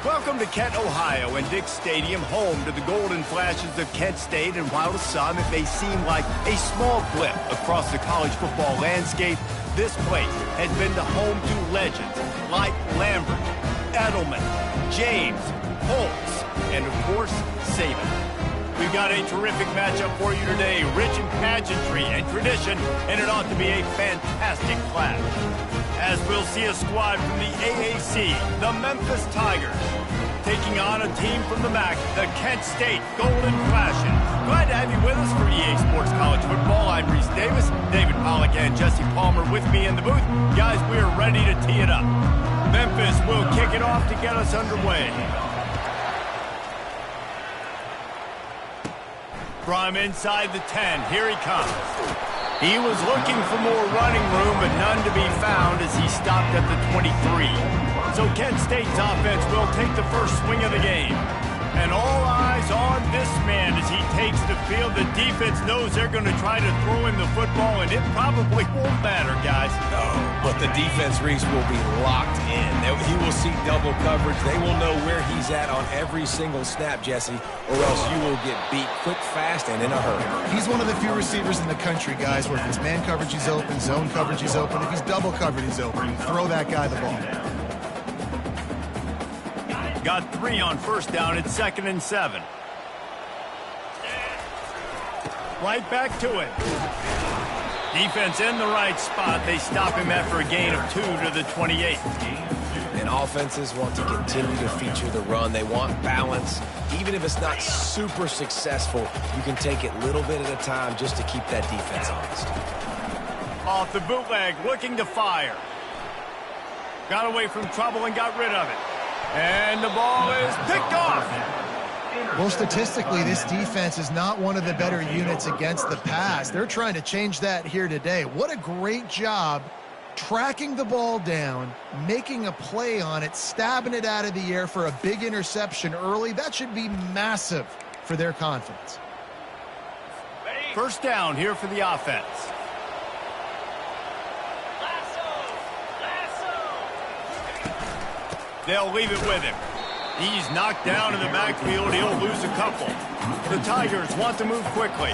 Welcome to Kent, Ohio, and Dick's Stadium, home to the Golden Flashes of Kent State. And while to some it may seem like a small blip across the college football landscape, this place has been the home to legends like Lambert, Edelman, James, Holtz, and of course, Saban. We've got a terrific matchup for you today, rich in pageantry and tradition, and it ought to be a fantastic clash. As we'll see a squad from the AAC, the Memphis Tigers, taking on a team from the MAC, the Kent State Golden Flashes. Glad to have you with us for EA Sports College Football. I'm Reese Davis, David Pollack and Jesse Palmer with me in the booth. Guys, we are ready to tee it up. Memphis will kick it off to get us underway. From inside the 10, here he comes. He was looking for more running room, but none to be found as he stopped at the 23. So Kent State's offense will take the first swing of the game. And all eyes on this man as he takes the field. The defense knows they're going to try to throw him the football, and it probably won't matter, guys. No, but the defense, Reese, will be locked in. He will see double coverage. They will know where he's at on every single snap, Jesse, or else you will get beat quick, fast, and in a hurry. He's one of the few receivers in the country, guys, where if his man coverage he's open, zone coverage he's open, if he's double covered he's open. Throw that guy the ball. Got 3 on first down. It's 2nd and 7. Right back to it. Defense in the right spot. They stop him after a gain of 2 to the 28. And offenses want to continue to feature the run. They want balance. Even if it's not super successful, you can take it little bit at a time just to keep that defense honest. Off the bootleg, looking to fire. Got away from trouble and got rid of it. And the ball is picked off. Well, statistically, this defense is not one of the better units against the pass. They're trying to change that here today. What a great job tracking the ball down, making a play on it, stabbing it out of the air for a big interception early. That should be massive for their confidence. First down here for the offense. They'll leave it with him. He's knocked down in the backfield. He'll lose a couple. The Tigers want to move quickly.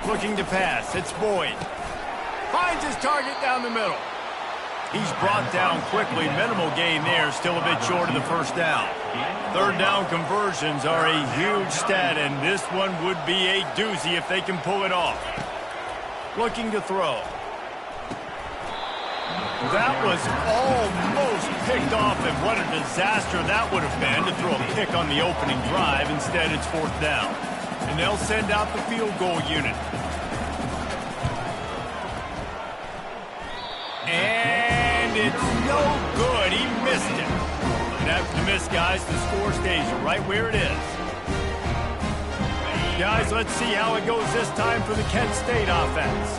Looking to pass. It's Boyd. Finds his target down the middle. He's brought down quickly. Minimal gain there. Still a bit short of the first down. Third down conversions are a huge stat, and this one would be a doozy if they can pull it off. Looking to throw. That was almost picked off, and what a disaster that would have been to throw a pick on the opening drive. Instead, it's 4th down. And they'll send out the field goal unit. And it's no good. He missed it. And after the miss, guys, the score stays right where it is. Guys, let's see how it goes this time for the Kent State offense.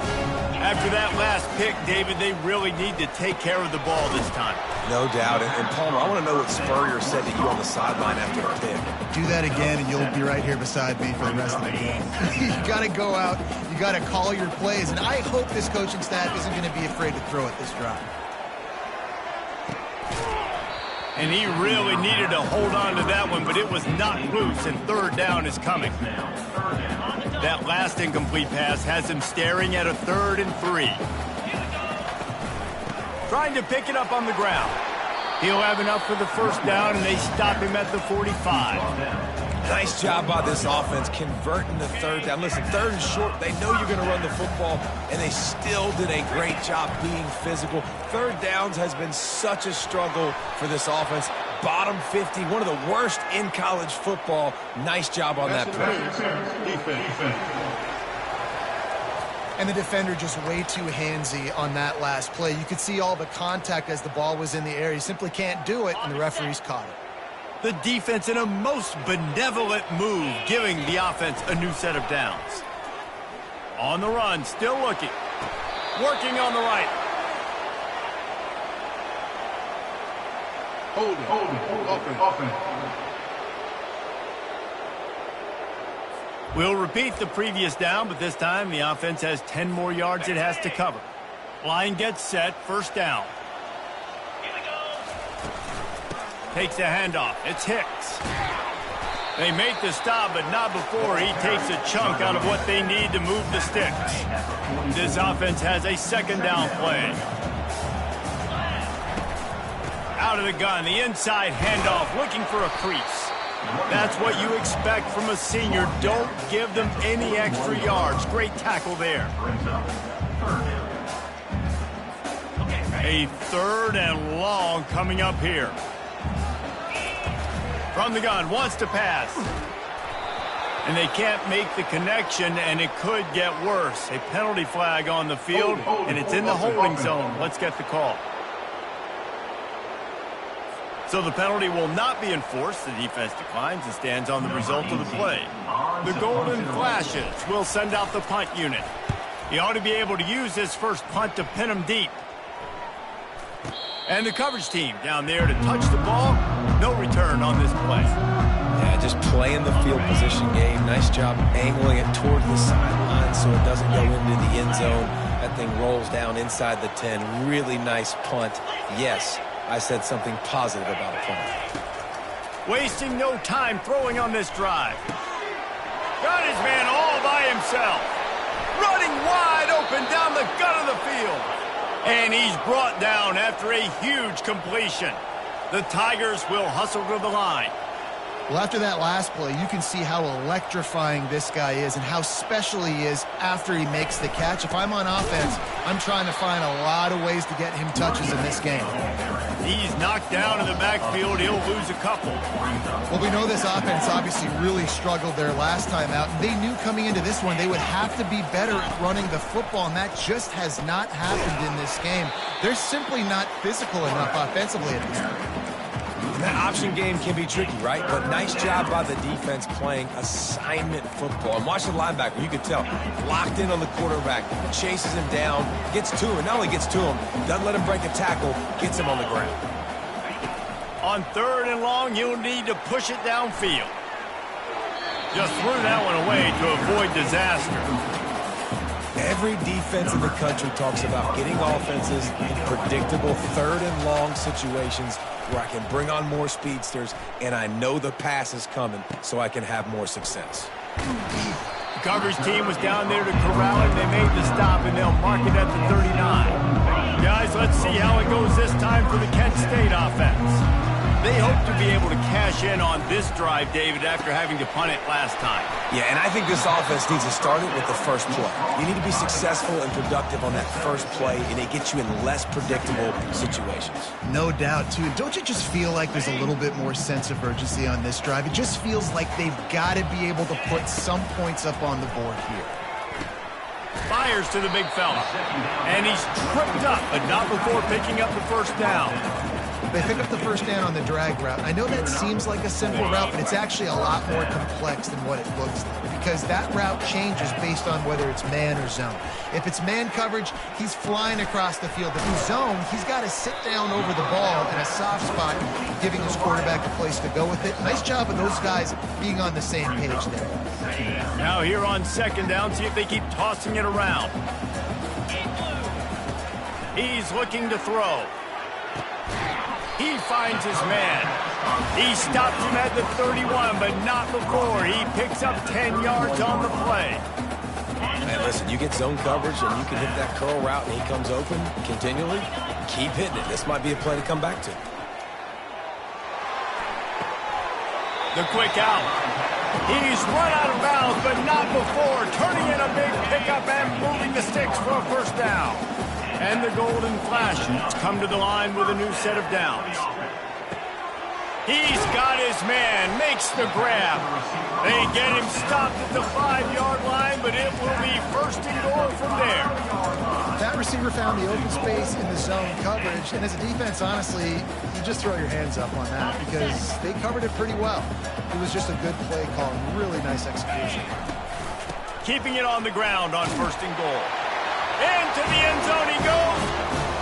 After that last pick, David, they really need to take care of the ball this time. No doubt. And Palmer, I want to know what Spurrier said to you on the sideline after the pick. Do that again, and you'll be right here beside me for the rest of the game. You got to go out. You got to call your plays. And I hope this coaching staff isn't going to be afraid to throw it this drive. And he really needed to hold on to that one, but it was not loose, and 3rd down is coming. That last incomplete pass has him staring at a 3rd and 3. Trying to pick it up on the ground. He'll have enough for the first down, and they stop him at the 45. Nice job by this offense converting the 3rd down. Listen, 3rd and short, they know you're going to run the football, and they still did a great job being physical. 3rd downs has been such a struggle for this offense. Bottom 50, one of the worst in college football. Nice job on that play. And the defender just way too handsy on that last play. You could see all the contact as the ball was in the air. He simply can't do it, and the referees caught it. The defense in a most benevolent move, giving the offense a new set of downs. On the run, still looking. Working on the right. Hold it, open. We'll repeat the previous down, but this time the offense has 10 more yards it has to cover. Line gets set, first down. takes the handoff. It's Hicks. They make the stop, but not before he takes a chunk out of what they need to move the sticks. This offense has a second down play. Out of the gun, the inside handoff, looking for a crease. That's what you expect from a senior. Don't give them any extra yards. Great tackle there. A third and long coming up here. From the gun, wants to pass. And they can't make the connection, and it could get worse. A penalty flag on the field, and it's in the holding zone. Let's get the call. So the penalty will not be enforced. The defense declines and stands on the result of the play. The Golden Flashes will send out the punt unit. He ought to be able to use his first punt to pin him deep. And the coverage team down there to touch the ball. No return on this play. Yeah, just playing the field position game. Nice job angling it toward the sideline so it doesn't go into the end zone. That thing rolls down inside the 10. Really nice punt. Yes, I said something positive about a punt. Wasting no time throwing on this drive. Got his man all by himself. Running wide open down the gut of the field. And he's brought down after a huge completion. The Tigers will hustle to the line. Well, after that last play, you can see how electrifying this guy is and how special he is after he makes the catch. If I'm on offense, I'm trying to find a lot of ways to get him touches in this game. He's knocked down in the backfield. He'll lose a couple. Well, we know this offense obviously really struggled their last time out. They knew coming into this one they would have to be better at running the football, and that just has not happened in this game. They're simply not physical enough offensively at this point. That option game can be tricky, right? But nice job by the defense playing assignment football. And watch the linebacker, you can tell, locked in on the quarterback, chases him down, gets to him, and not only gets to him, doesn't let him break a tackle, gets him on the ground. On third and long, you'll need to push it downfield. Just threw that one away to avoid disaster. Every defense in the country talks about getting offenses in predictable third and long situations where I can bring on more speedsters and I know the pass is coming so I can have more success. The coverage team was down there to corral him. They made the stop, and they'll mark it at the 39. Guys, let's see how it goes this time for the Kent State offense. They hope to be able to cash in on this drive, David, after having to punt it last time. Yeah, and I think this offense needs to start it with the first play. You need to be successful and productive on that first play, and it gets you in less predictable situations. No doubt, too. Don't you just feel like there's a little bit more sense of urgency on this drive? It just feels like they've got to be able to put some points up on the board here. Fires to the big fella. And he's tripped up, but not before picking up the first down. They pick up the first down on the drag route. I know that seems like a simple route, but it's actually a lot more complex than what it looks like because that route changes based on whether it's man or zone. If it's man coverage, he's flying across the field. If he's zone, he's got to sit down over the ball in a soft spot, giving his quarterback a place to go with it. Nice job of those guys being on the same page there. Now here on second down, see if they keep tossing it around. He's looking to throw. He finds his man. He stops him at the 31, but not before. He picks up 10 yards on the play. Man, listen, you get zone coverage and you can hit that curl route and he comes open continually. Keep hitting it. This might be a play to come back to. The quick out. He's run out of bounds, but not before. Turning in a big pickup and moving the sticks for a first down. And the Golden Flashes come to the line with a new set of downs. He's got his man, makes the grab. They get him stopped at the 5-yard line, but it will be first and goal from there. That receiver found the open space in the zone coverage, and as a defense, honestly, you just throw your hands up on that because they covered it pretty well. It was just a good play call, really nice execution. Keeping it on the ground on first and goal. Into the end zone he goes.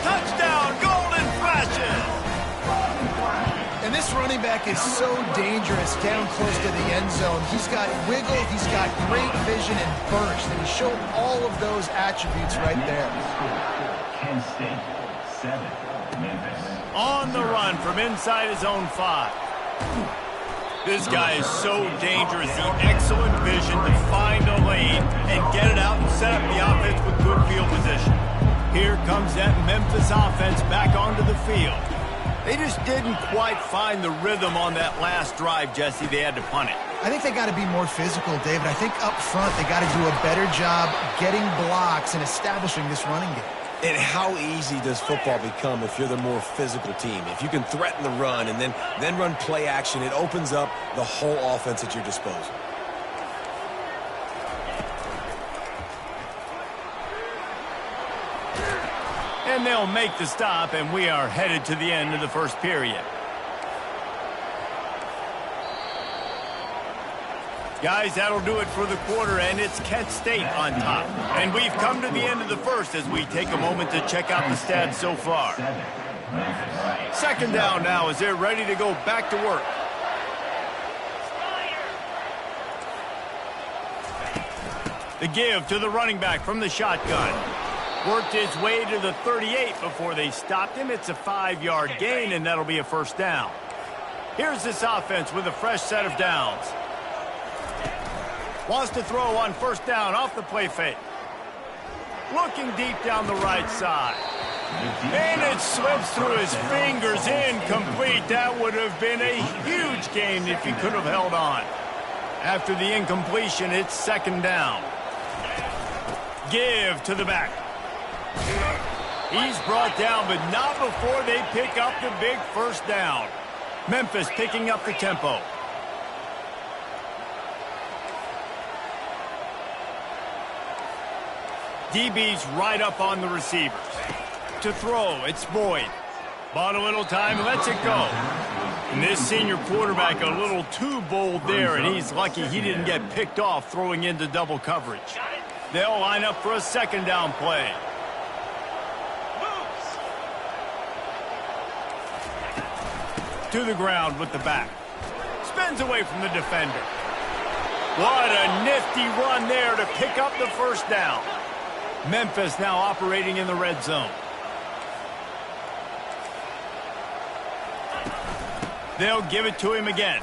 Touchdown, Golden Flashes. And this running back is so dangerous down close to the end zone. He's got wiggle, he's got great vision and burst, and he showed all of those attributes right there. Kent State 7. On the run from inside his own 5. This guy is so dangerous. The excellent vision to find a lane and get it out and set up the offense with good field position. Here comes that Memphis offense back onto the field. They just didn't quite find the rhythm on that last drive, Jesse. They had to punt it. I think they got to be more physical, David. I think up front they got to do a better job getting blocks and establishing this running game. And how easy does football become if you're the more physical team? If you can threaten the run and then run play action, it opens up the whole offense at your disposal. And they'll make the stop, and we are headed to the end of the first period. Guys, that'll do it for the quarter, and it's Kent State on top. And we've come to the end of the first as we take a moment to check out the stats so far. Second down now as they're ready to go back to work. The give to the running back from the shotgun. Worked his way to the 38 before they stopped him. It's a 5-yard gain, and that'll be a first down. Here's this offense with a fresh set of downs. Wants to throw on first down off the play fake. Looking deep down the right side. And it slips through his fingers, incomplete. That would have been a huge gain if he could have held on. After the incompletion, it's second down. Give to the back. He's brought down, but not before they pick up the big first down. Memphis picking up the tempo. DB's right up on the receivers. To throw, it's Boyd. Bought a little time, lets it go. And this senior quarterback a little too bold there, and he's lucky he didn't get picked off throwing into double coverage. They'll line up for a second down play. To the ground with the back. Spins away from the defender. What a nifty run there to pick up the first down. Memphis now operating in the red zone. They'll give it to him again.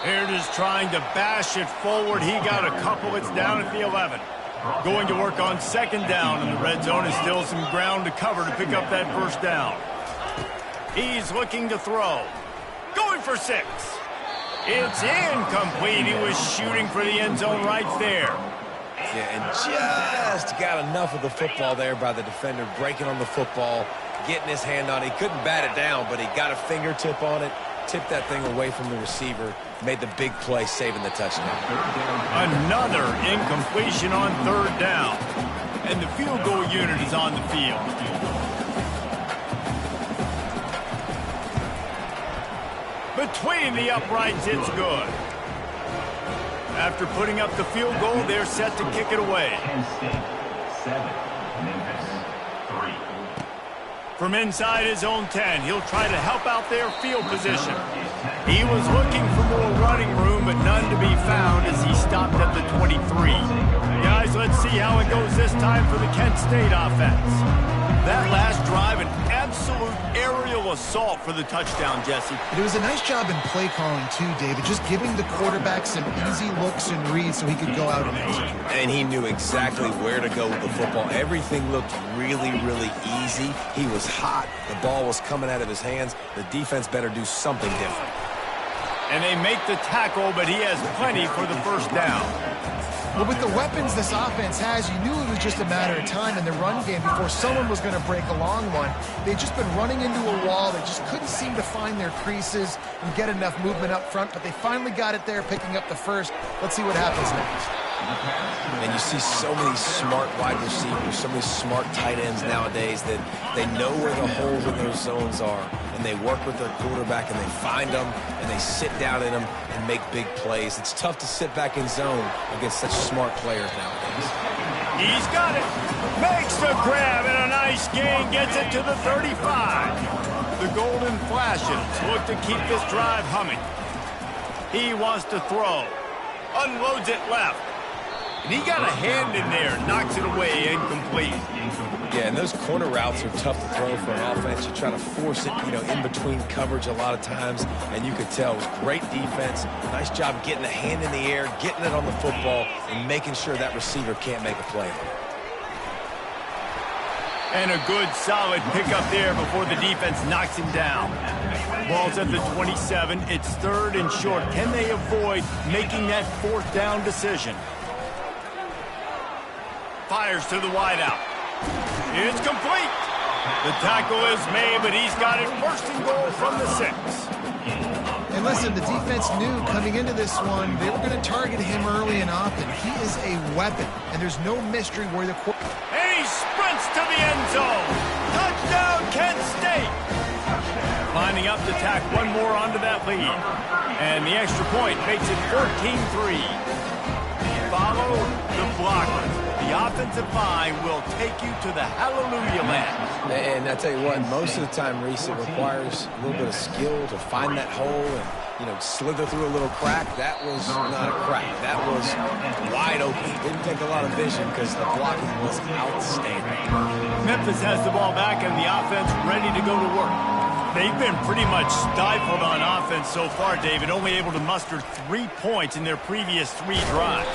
Here it is trying to bash it forward. He got a couple. It's down at the 11. Going to work on second down in the red zone. Is still some ground to cover to pick up that first down. He's looking to throw. Going for 6. It's incomplete. He was shooting for the end zone right there. Yeah, and just got enough of the football there by the defender, breaking on the football, getting his hand on it. He couldn't bat it down, but he got a fingertip on it, tipped that thing away from the receiver, made the big play, saving the touchdown. Another incompletion on third down. And the field goal unit is on the field. Between the uprights, it's good. After putting up the field goal, they're set to kick it away. Kent State 7, Memphis 3. From inside his own 10, he'll try to help out their field position. He was looking for more running room, but none to be found as he stopped at the 23. Guys, let's see how it goes this time for the Kent State offense. That last drive, an absolute aerial assault for the touchdown, Jesse. It was a nice job in play calling, too, David, just giving the quarterback some easy looks and reads so he could go out and execute. And he knew exactly where to go with the football. Everything looked really, really easy. He was hot. The ball was coming out of his hands. The defense better do something different. And they make the tackle, but he has plenty for the first down. Well, with the weapons this offense has, you knew it was just a matter of time in the run game before someone was going to break a long one. They'd just been running into a wall. They just couldn't seem to find their creases and get enough movement up front, but they finally got it there, picking up the first. Let's see what happens next. And you see so many smart wide receivers, so many smart tight ends nowadays that they know where the holes in those zones are, and they work with their quarterback, and they find them, and they sit down in them and make big plays. It's tough to sit back in zone against such smart players nowadays. He's got it. Makes the grab, and a nice gain. Gets it to the 35. The Golden Flashes look to keep this drive humming. He wants to throw. Unloads it left. And he got a hand in there, knocks it away, incomplete. Yeah, and those corner routes are tough to throw for an offense. You try to force it, in between coverage a lot of times, and you could tell it was great defense. Nice job getting the hand in the air, getting it on the football, and making sure that receiver can't make a play. And a good, solid pickup there before the defense knocks him down. Ball's at the 27. It's 3rd and short. Can they avoid making that 4th down decision? Fires to the wideout. It's complete. The tackle is made, but he's got it 1st and goal from the 6. And listen, the defense knew coming into this one, they were going to target him early and often. He is a weapon, and there's no mystery where the quarterback. And he sprints to the end zone. Touchdown, Kent State. Lining up to tack one more onto that lead. And the extra point makes it 14-3. Follow the blockers. The offensive line will take you to the hallelujah land. And I tell you what, most of the time, Reese, it requires a little bit of skill to find that hole and, slither through a little crack. That was not a crack. That was wide open. Didn't take a lot of vision because the blocking was outstanding. Memphis has the ball back and the offense ready to go to work. They've been pretty much stifled on offense so far, David, only able to muster 3 points in their previous 3 drives.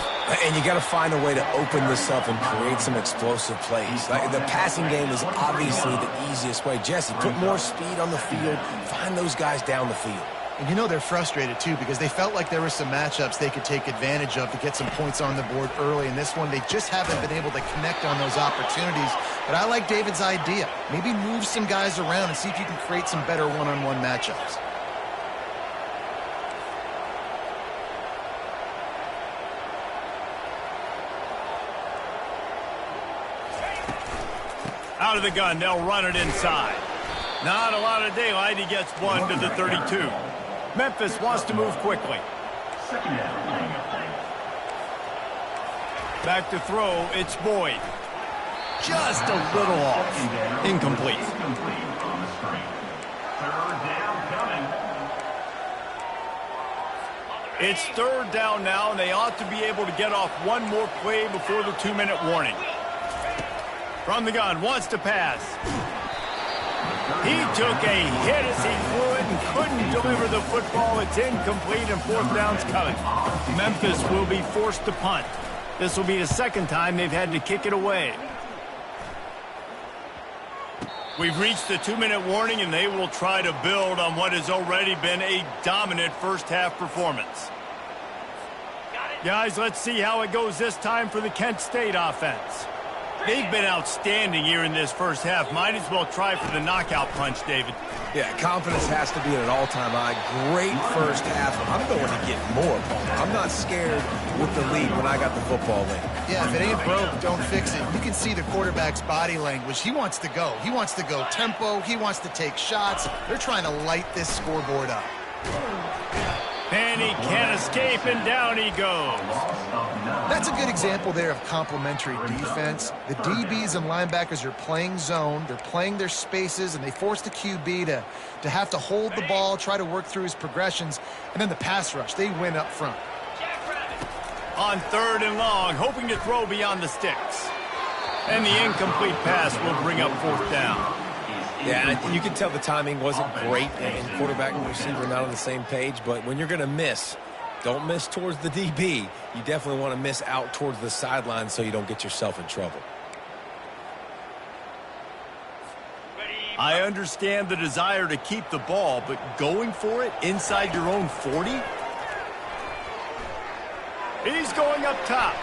And you got to find a way to open this up and create some explosive plays. Like the passing game is obviously the easiest way. Jesse, put more speed on the field. Find those guys down the field. And they're frustrated, too, because they felt like there were some matchups they could take advantage of to get some points on the board early. In this one, they just haven't been able to connect on those opportunities. But I like David's idea. Maybe move some guys around and see if you can create some better one-on-one matchups. Out of the gun, they'll run it inside. Not a lot of daylight. He gets 1 to the 32. Memphis wants to move quickly. Back to throw, it's Boyd. Just a little off. Incomplete. It's 3rd down now, and they ought to be able to get off one more play before the 2-minute warning. From the gun, wants to pass. He took a hit as he threw it and couldn't deliver the football. It's incomplete, and 4th down's coming. Memphis will be forced to punt. This will be the 2nd time they've had to kick it away. We've reached the 2-minute warning, and they will try to build on what has already been a dominant first-half performance. Guys, let's see how it goes this time for the Kent State offense. They've been outstanding here in this first half. Might as well try for the knockout punch, David. Yeah, confidence has to be at an all-time high. Great first half. I'm going to get more. I'm not scared with the lead when I got the football in. Yeah, if it ain't broke, don't fix it. You can see the quarterback's body language. He wants to go. He wants to go tempo. He wants to take shots. They're trying to light this scoreboard up. And he can't escape, and down he goes. That's a good example there of complementary defense. The DBs and linebackers are playing zone. They're playing their spaces, and they force the QB to have to hold the ball, try to work through his progressions. And then the pass rush, they win up front. On 3rd and long, hoping to throw beyond the sticks. And the incomplete pass will bring up 4th down. Yeah, you can tell the timing wasn't great, and quarterback and receiver not on the same page. But when you're going to miss, don't miss towards the DB. You definitely want to miss out towards the sideline so you don't get yourself in trouble. I understand the desire to keep the ball, but going for it inside your own 40? He's going up top.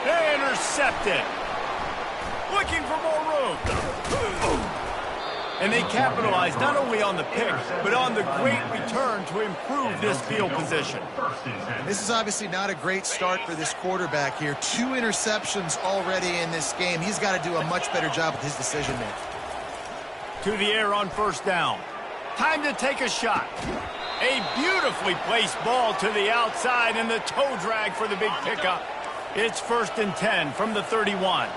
Intercepted. Looking for more room. And they capitalize not only on the pick, but on the great return to improve this field position. This is obviously not a great start for this quarterback here. 2 interceptions already in this game. He's got to do a much better job with his decision-making. To the air on 1st down. Time to take a shot. A beautifully placed ball to the outside, and the toe drag for the big pickup. It's 1st and 10 from the 31.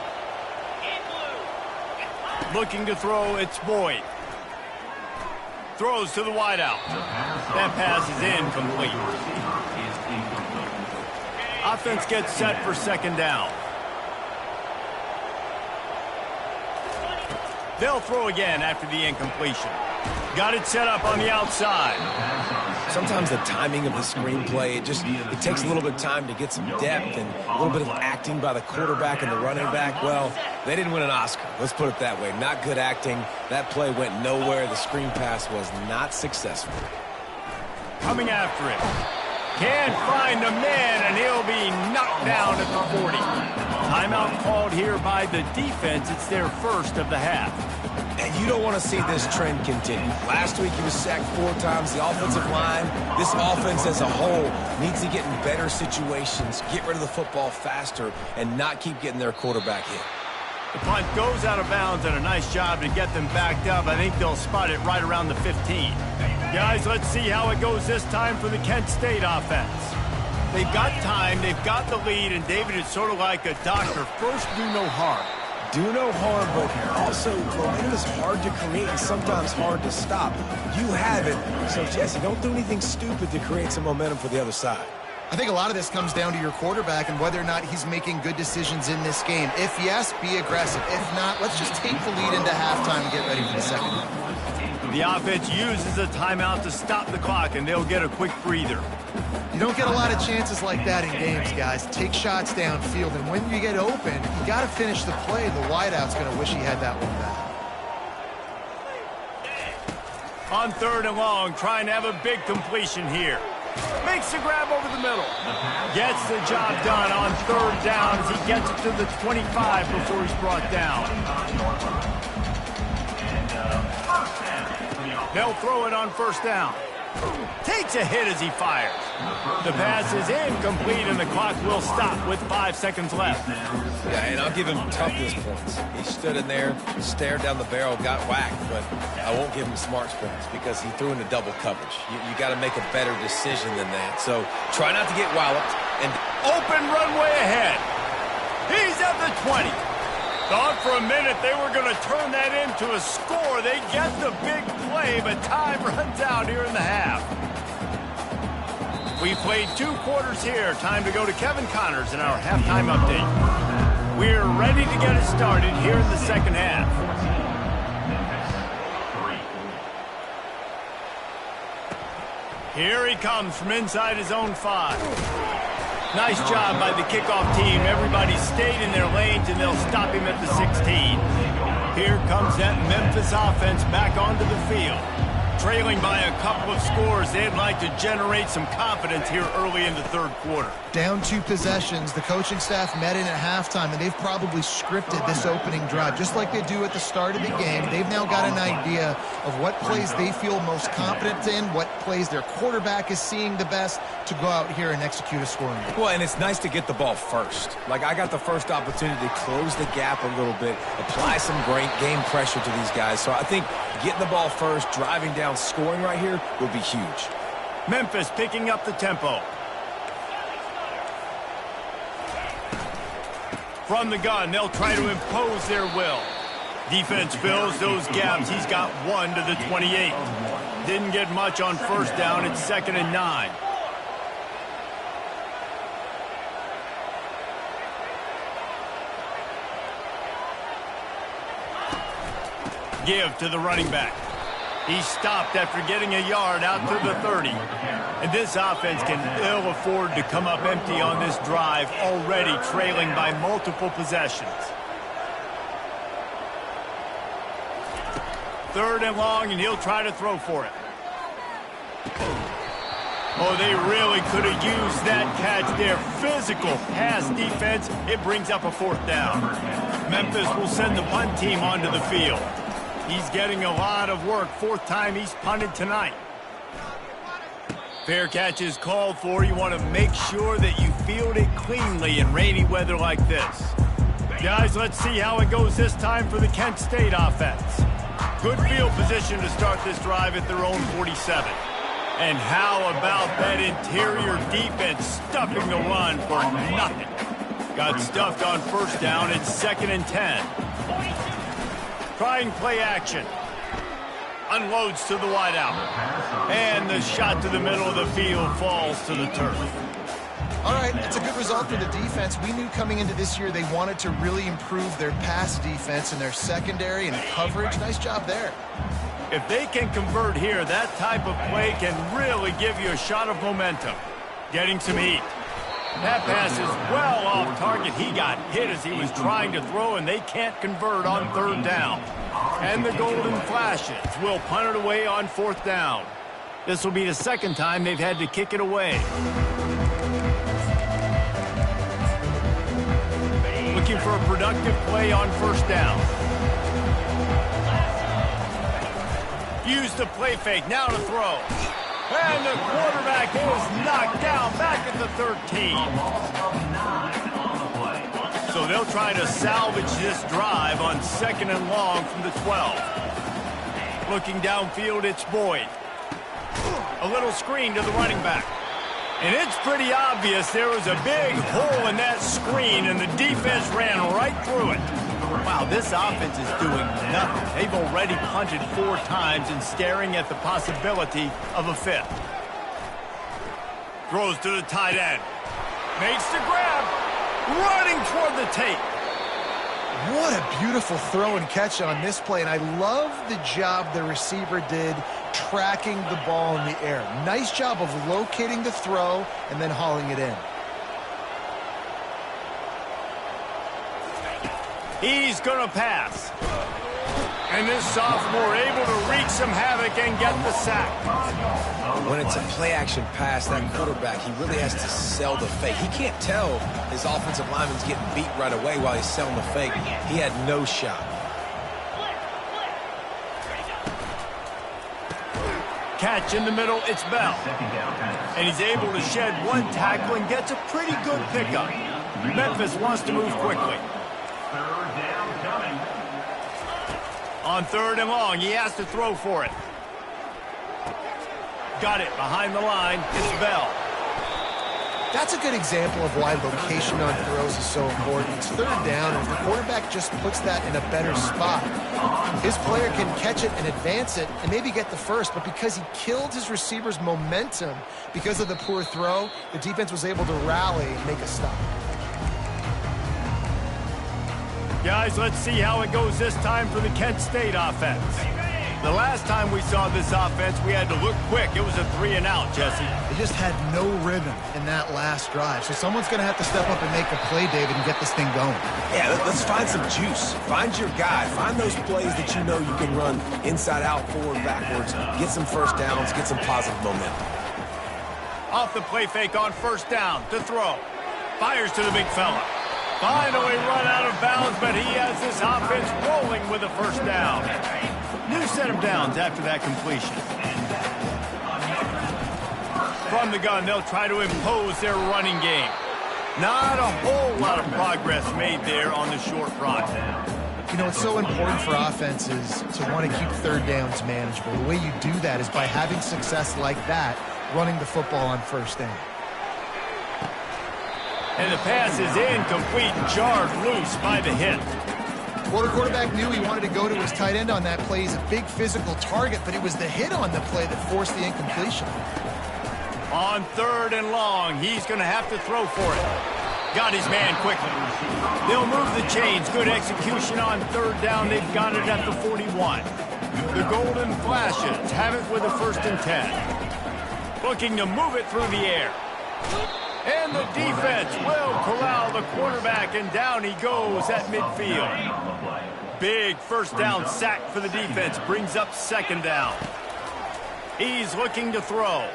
Looking to throw, it's Boyd. Throws to the wideout. That pass is incomplete. Offense gets set for second down. They'll throw again after the incompletion. Got it set up on the outside. Sometimes the timing of the screenplay, it takes a little bit of time to get some depth and a little bit of acting by the quarterback and the running back. Well, they didn't win an Oscar. Let's put it that way. Not good acting. That play went nowhere. The screen pass was not successful. Coming after it. Can't find a man, and he'll be knocked down at the 40. Timeout called here by the defense. It's their first of the half. And you don't want to see this trend continue. Last week he was sacked 4 times. The offensive line, this offense as a whole, needs to get in better situations, get rid of the football faster, and not keep getting their quarterback hit. The punt goes out of bounds, and a nice job to get them backed up. I think they'll spot it right around the 15. Guys, let's see how it goes this time for the Kent State offense. They've got time, they've got the lead, and David, it's sort of like a doctor. First, do no harm. Do no harm, but also momentum is hard to create and sometimes hard to stop. You have it, so Jesse, don't do anything stupid to create some momentum for the other side. I think a lot of this comes down to your quarterback and whether or not he's making good decisions in this game. If yes, be aggressive. If not, let's just take the lead into halftime and get ready for the second half. The offense uses a timeout to stop the clock, and they'll get a quick breather. You don't get a lot of chances like that in games, guys. Take shots downfield, and when you get open, you got to finish the play. The wideout's going to wish he had that one back. On 3rd and long, trying to have a big completion here. Makes the grab over the middle. Gets the job done on 3rd down as he gets it to the 25 before he's brought down. They'll throw it on 1st down. Takes a hit as he fires. The pass is incomplete, and the clock will stop with 5 seconds left. Yeah, and I'll give him toughness points. He stood in there, stared down the barrel, got whacked, but I won't give him smarts points because he threw into double coverage. You got to make a better decision than that. So try not to get walloped. And open runway ahead. He's at the 20. Thought for a minute they were going to turn that into a score. They get the big play, but time runs out here in the half. We played 2 quarters here. Time to go to Kevin Connors in our halftime update. We're ready to get it started here in the second half. Here he comes from inside his own 5. Nice job by the kickoff team. Everybody stayed in their lanes, and they'll stop him at the 16. Here comes that Memphis offense back onto the field. Trailing by a couple of scores, they'd like to generate some confidence here early in the 3rd quarter. Down 2 possessions, the coaching staff met in at halftime, and they've probably scripted this opening drive. Just like they do at the start of the game, they've now got an idea of what plays they feel most confident in, what plays their quarterback is seeing the best to go out here and execute a scoring game. Well, and it's nice to get the ball first. Like, I got the first opportunity to close the gap a little bit, apply some great game pressure to these guys. So I think getting the ball first, driving down, scoring right here will be huge. Memphis picking up the tempo. From the gun, they'll try to impose their will. Defense fills those gaps. He's got 1 to the 28. Didn't get much on 1st down. It's 2nd and 9. Give to the running back. He stopped after getting a yard out to the 30. And this offense can ill afford to come up empty on this drive, already trailing by multiple possessions. 3rd and long, and he'll try to throw for it. Oh, they really could have used that catch there. Physical pass defense. It brings up a 4th down. Memphis will send the punt team onto the field. He's getting a lot of work. 4th time he's punted tonight. Fair catch is called for. You want to make sure that you field it cleanly in rainy weather like this. Guys, let's see how it goes this time for the Kent State offense. Good field position to start this drive at their own 47. And how about that interior defense stuffing the run for nothing? Got stuffed on 1st down. It's 2nd and 10. Trying play action. Unloads to the wideout. And the shot to the middle of the field falls to the turf. All right, it's a good result for the defense. We knew coming into this year they wanted to really improve their pass defense and their secondary and coverage. Nice job there. If they can convert here, that type of play can really give you a shot of momentum. Getting some heat. That pass is well off target. He got hit as he was trying to throw, and they can't convert on third down. And the Golden Flashes will punt it away on fourth down. This will be the second time they've had to kick it away. Looking for a productive play on first down. Use the play fake, now to throw. And the quarterback is knocked down back at the 13. So they'll try to salvage this drive on second and long from the 12. Looking downfield, it's Boyd. A little screen to the running back. And it's pretty obvious there was a big hole in that screen, and the defense ran right through it. Wow, this offense is doing nothing. They've already punted 4 times and staring at the possibility of a 5th. Throws to the tight end. Makes the grab. Running toward the tape. What a beautiful throw and catch on this play, and I love the job the receiver did tracking the ball in the air. Nice job of locating the throw and then hauling it in. He's going to pass. And this sophomore able to wreak some havoc and get the sack. When it's a play-action pass, that quarterback, he really has to sell the fake. He can't tell his offensive lineman's getting beat right away while he's selling the fake. He had no shot. Catch in the middle, it's Bell. And he's able to shed 1 tackle and gets a pretty good pickup. Memphis wants to move quickly. On third and long, he has to throw for it. Got it behind the line. It's Bell. That's a good example of why location on throws is so important. It's third down, and if the quarterback just puts that in a better spot, his player can catch it and advance it and maybe get the first, but because he killed his receiver's momentum because of the poor throw, the defense was able to rally and make a stop. Guys, let's see how it goes this time for the Kent State offense. The last time we saw this offense, we had to look quick. It was a 3-and-out, Jesse. They just had no rhythm in that last drive. So someone's going to have to step up and make a play, David, and get this thing going. Yeah, let's find some juice. Find your guy. Find those plays that you know you can run inside out, forward, backwards. Get some first downs. Get some positive momentum. Off the play fake on first down to throw. Fires to the big fella. Finally run out of bounds, but he has this offense rolling with a first down. New set of downs after that completion. From the gun, they'll try to impose their running game. Not a whole lot of progress made there on the short run. You know, it's so important for offenses to want to keep third downs manageable. The way you do that is by having success like that, running the football on first down. And the pass is incomplete, jarred loose by the hit. Well, the quarterback knew he wanted to go to his tight end on that play. He's a big physical target, but it was the hit on the play that forced the incompletion. On third and long, he's going to have to throw for it. Got his man quickly. They'll move the chains. Good execution on third down. They've got it at the 41. The Golden Flashes have it with a 1st and 10. Looking to move it through the air. And the defense will corral the quarterback, and down he goes at midfield. Big first down sack for the defense. Brings up second down. He's looking to throw.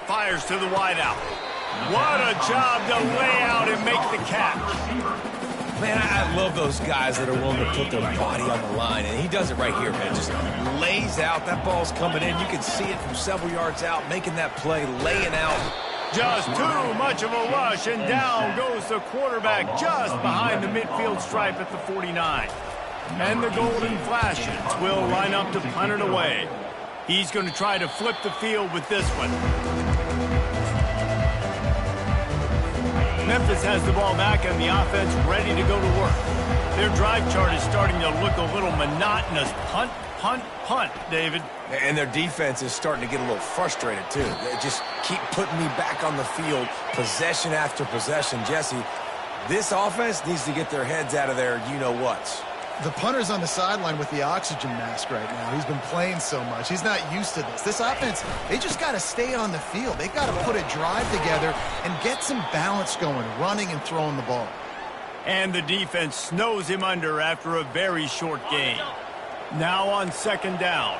Fires to the wideout. What a job to lay out and make the catch. Man, I love those guys that are willing to put their body on the line, and he does it right here, man. Just lays out. That ball's coming in. You can see it from several yards out, making that play, laying out. Just too much of a rush, and down goes the quarterback just behind the midfield stripe at the 49. And the Golden Flashes will line up to punt it away. He's going to try to flip the field with this one. Memphis has the ball back and the offense ready to go to work. Their drive chart is starting to look a little monotonous. Punt, punt, punt, David. And their defense is starting to get a little frustrated, too. They just keep putting me back on the field, possession after possession. Jesse, this offense needs to get their heads out of their you-know-whats. The punter's on the sideline with the oxygen mask right now. He's been playing so much. He's not used to this. This offense, they just got to stay on the field. They got to put a drive together and get some balance going, running and throwing the ball. And the defense snows him under after a very short gain. Now on second down.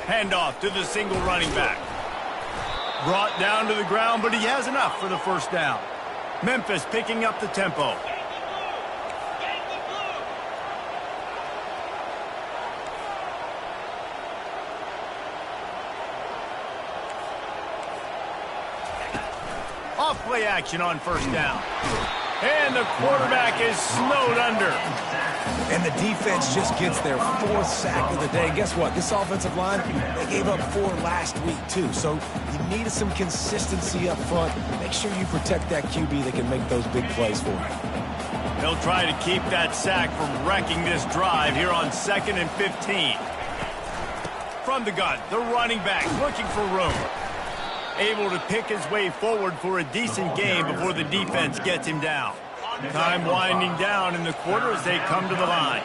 Handoff to the single running back. Brought down to the ground, but he has enough for the first down. Memphis picking up the tempo. Off play action on first down. And the quarterback is snowed under. And the defense just gets their 4th sack of the day. Guess what? This offensive line, they gave up 4 last week, too. So you need some consistency up front. Make sure you protect that QB that can make those big plays for you. He'll try to keep that sack from wrecking this drive here on 2nd and 15. From the gun, the running back looking for room. Able to pick his way forward for a decent game before the defense gets him down. Time winding down in the quarter as they come to the line.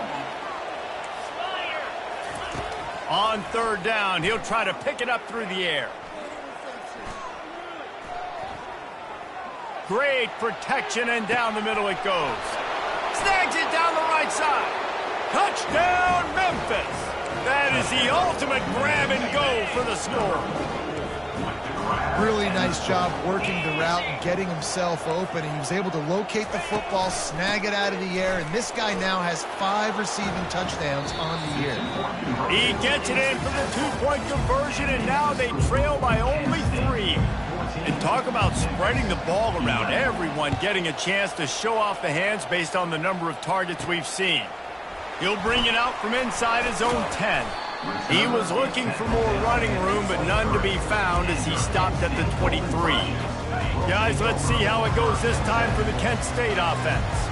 On third down, he'll try to pick it up through the air. Great protection, and down the middle it goes. Snags it down the right side. Touchdown, Memphis. That is the ultimate grab and go for the score. Really nice job working the route and getting himself open. And he was able to locate the football, snag it out of the air, and this guy now has 5 receiving touchdowns on the year. He gets it in for the 2-point conversion, and now they trail by only 3. And talk about spreading the ball around. Everyone getting a chance to show off the hands based on the number of targets we've seen. He'll bring it out from inside his own 10. He was looking for more running room, but none to be found as he stopped at the 23. Guys, let's see how it goes this time for the Kent State offense.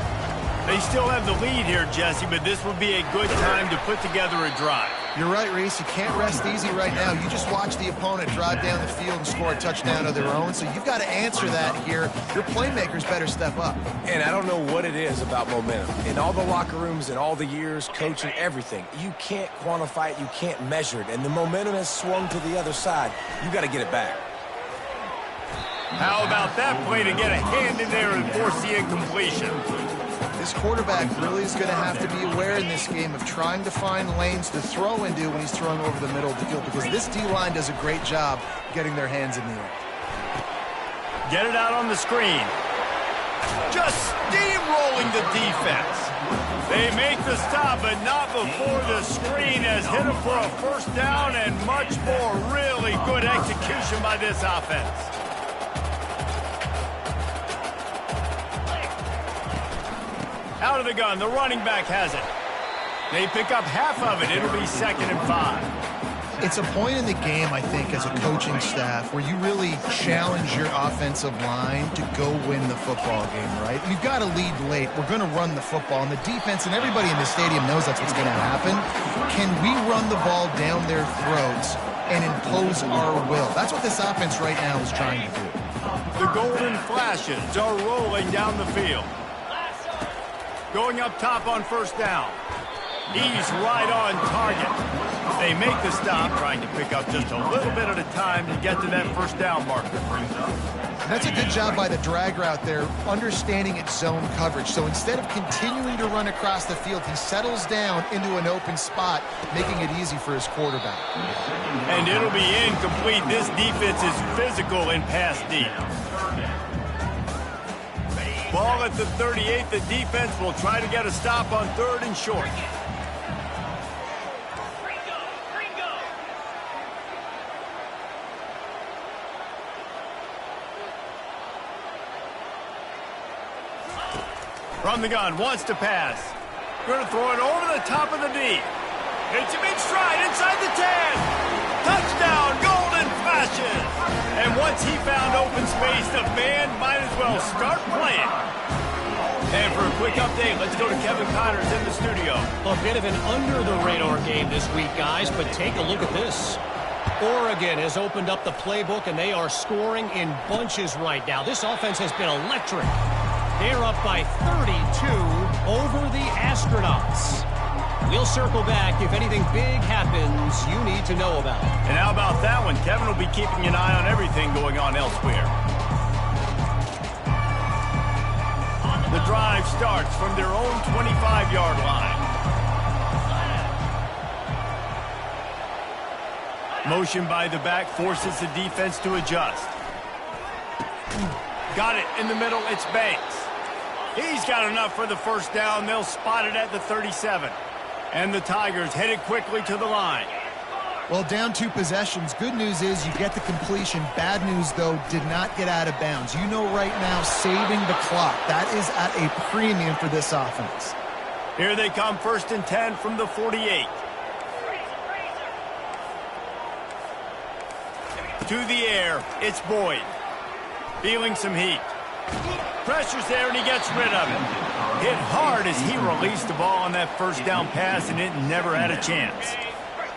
They still have the lead here, Jesse, but this would be a good time to put together a drive. You're right, Reese. You can't rest easy right now. You just watch the opponent drive down the field and score a touchdown of their own, so you've got to answer that here. Your playmakers better step up. And I don't know what it is about momentum. In all the locker rooms and all the years, coaching, everything, you can't quantify it, you can't measure it, and the momentum has swung to the other side. You got to get it back. How about that play to get a hand in there and force the incompletion? This quarterback really is going to have to be aware in this game of trying to find lanes to throw into when he's throwing over the middle of the field, because this D-line does a great job getting their hands in the air. Get it out on the screen. Just steamrolling the defense. They make the stop, but not before the screen has hit him for a first down, and much more. Really good execution by this offense. Out of the gun, the running back has it. They pick up half of it. It'll be 2nd and 5. It's a point in the game, I think, as a coaching staff, where you really challenge your offensive line to go win the football game, right? You've got to lead late. We're going to run the football, and the defense and everybody in the stadium knows that's what's going to happen. Can we run the ball down their throats and impose our will? That's what this offense right now is trying to do. The Golden Flashes are rolling down the field. Going up top on first down. He's right on target. They make the stop, trying to pick up just a little bit at a time to get to that first down marker. That's a good job by the drag route there, understanding its zone coverage. So instead of continuing to run across the field, he settles down into an open spot, making it easy for his quarterback. And it'll be incomplete. This defense is physical in pass deep. Ball at the 38. The defense will try to get a stop on 3rd and short. From the gun, wants to pass. Going to throw it over the top of the D. It's a big stride inside the 10. Touchdown, Golden Flashes. And once he found open space, the band might as well start playing. And for a quick update, let's go to Kevin Connors in the studio. A bit of an under-the-radar game this week, guys, but take a look at this. Oregon has opened up the playbook, and they are scoring in bunches right now. This offense has been electric. They're up by 32 over the Astronauts. We'll circle back if anything big happens you need to know about. And how about that one? Kevin will be keeping an eye on everything going on elsewhere. The drive starts from their own 25-yard line. Motion by the back forces the defense to adjust. Got it in the middle. It's Banks. He's got enough for the first down. They'll spot it at the 37. And the Tigers headed quickly to the line. Well, down 2 possessions. Good news is you get the completion. Bad news, though, did not get out of bounds. You know right now, saving the clock. That is at a premium for this offense. Here they come, 1st and 10 from the 48. To the air, it's Boyd. Feeling some heat. Pressure's there, and he gets rid of it. Hit hard as he released the ball on that first down pass, and it never had a chance.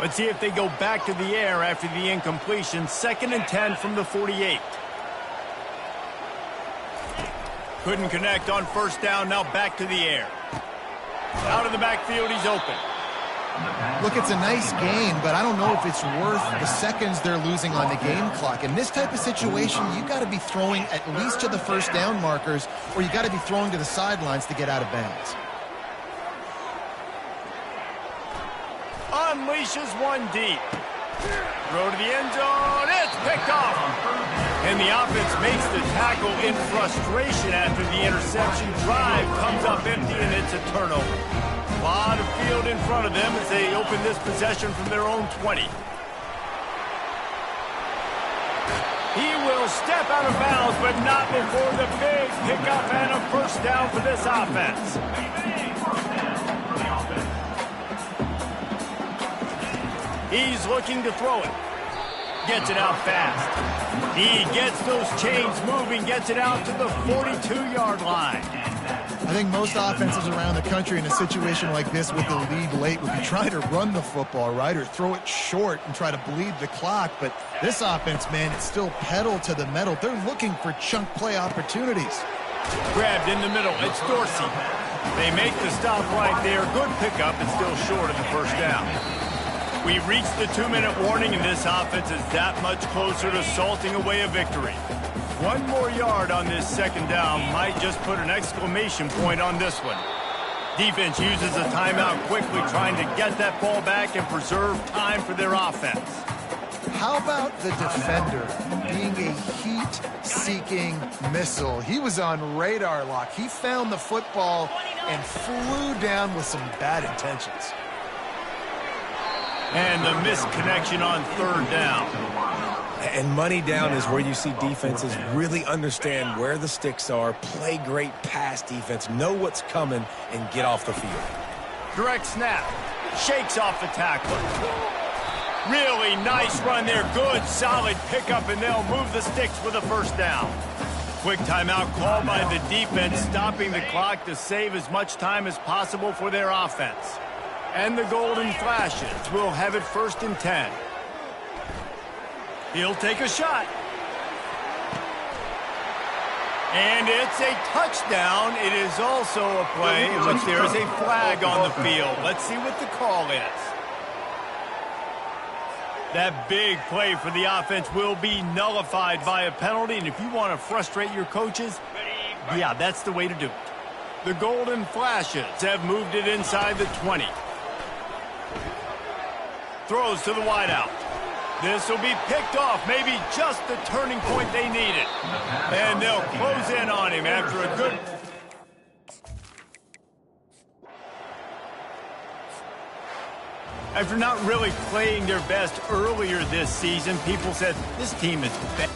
Let's see if they go back to the air after the incompletion. 2nd and 10 from the 48. Couldn't connect on first down. Now back to the air. Out of the backfield, he's open. Look, it's a nice gain, but I don't know if it's worth the seconds they're losing on the game clock. In this type of situation, you got to be throwing at least to the first down markers, or you got to be throwing to the sidelines to get out of bounds. Unleashes one deep. Throw to the end zone. It's picked off. And the offense makes the tackle in frustration after the interception. Drive comes up empty, and it's a turnover. A lot of field in front of them as they open this possession from their own 20. He will step out of bounds, but not before the big pickup and a first down for this offense. He's looking to throw it. Gets it out fast. He gets those chains moving, gets it out to the 42-yard line. I think most offenses around the country in a situation like this with the lead late would be trying to run the football, right, or throw it short and try to bleed the clock. But this offense, man, it's still pedal to the metal. They're looking for chunk play opportunities. Grabbed in the middle. It's Dorsey. They make the stop right there. Good pickup and still short of the first down. We've reached the 2-minute warning, and this offense is that much closer to salting away a victory. 1 more yard on this second down might just put an exclamation point on this one. Defense uses a timeout quickly, trying to get that ball back and preserve time for their offense. How about the defender being a heat-seeking missile? He was on radar lock. He found the football and flew down with some bad intentions. And the missed connection on 3rd down. And money down is where you see defenses really understand where the sticks are, play great pass defense, know what's coming, and get off the field. Direct snap. Shakes off the tackler. Really nice run there. Good, solid pickup, and they'll move the sticks for the first down. Quick timeout called by the defense, stopping the clock to save as much time as possible for their offense. And the Golden Flashes will have it 1st and 10. He'll take a shot. And it's a touchdown. It is also a play in which there is a flag on the field. Let's see what the call is. That big play for the offense will be nullified by a penalty. And if you want to frustrate your coaches, yeah, that's the way to do it. The Golden Flashes have moved it inside the 20. Throws to the wideout. This will be picked off, maybe just the turning point they needed. And they'll close in on him after a good... After not really playing their best earlier this season, people said this team is bad.